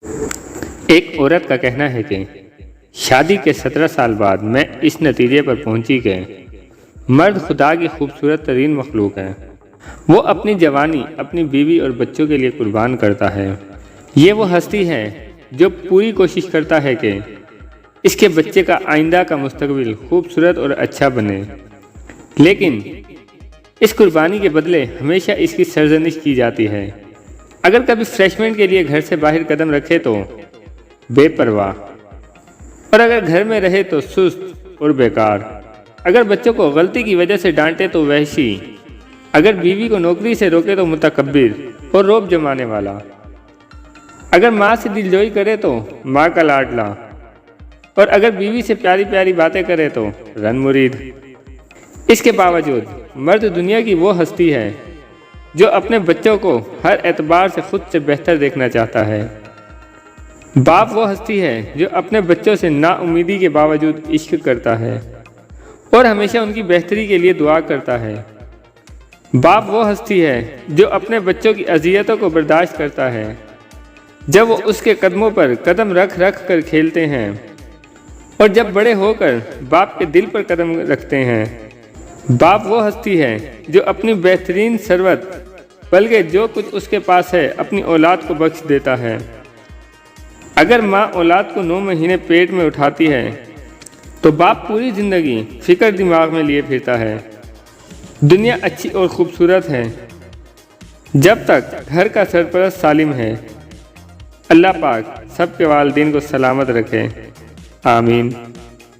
ایک عورت کا کہنا ہے کہ شادی کے 17 سال بعد میں اس نتیجے پر پہنچی کہ مرد خدا کی خوبصورت ترین مخلوق ہے۔ وہ اپنی جوانی اپنی بیوی اور بچوں کے لیے قربان کرتا ہے۔ یہ وہ ہستی ہے جو پوری کوشش کرتا ہے کہ اس کے بچے کا آئندہ کا مستقبل خوبصورت اور اچھا بنے، لیکن اس قربانی کے بدلے ہمیشہ اس کی سرزنش کی جاتی ہے۔ اگر کبھی ریفریشمنٹ کے لیے گھر سے باہر قدم رکھے تو بے پرواہ، اور اگر گھر میں رہے تو سست اور بیکار۔ اگر بچوں کو غلطی کی وجہ سے ڈانٹے تو وحشی، اگر بیوی کو نوکری سے روکے تو متکبر اور رعب جمانے والا، اگر ماں سے دلجوئی کرے تو ماں کا لاڈلا، اور اگر بیوی سے پیاری پیاری باتیں کرے تو رن مرید۔ اس کے باوجود مرد دنیا کی وہ ہستی ہے جو اپنے بچوں کو ہر اعتبار سے خود سے بہتر دیکھنا چاہتا ہے۔ باپ وہ ہستی ہے جو اپنے بچوں سے نا امیدی کے باوجود عشق کرتا ہے اور ہمیشہ ان کی بہتری کے لیے دعا کرتا ہے۔ باپ وہ ہستی ہے جو اپنے بچوں کی اذیتوں کو برداشت کرتا ہے جب وہ اس کے قدموں پر قدم رکھ رکھ کر کھیلتے ہیں، اور جب بڑے ہو کر باپ کے دل پر قدم رکھتے ہیں۔ باپ وہ ہستی ہے جو اپنی بہترین ثروت، بلکہ جو کچھ اس کے پاس ہے، اپنی اولاد کو بخش دیتا ہے۔ اگر ماں اولاد کو 9 مہینے پیٹ میں اٹھاتی ہے تو باپ پوری زندگی فکر دماغ میں لیے پھرتا ہے۔ دنیا اچھی اور خوبصورت ہے جب تک گھر کا سرپرست سالم ہے۔ اللہ پاک سب کے والدین کو سلامت رکھے، آمین۔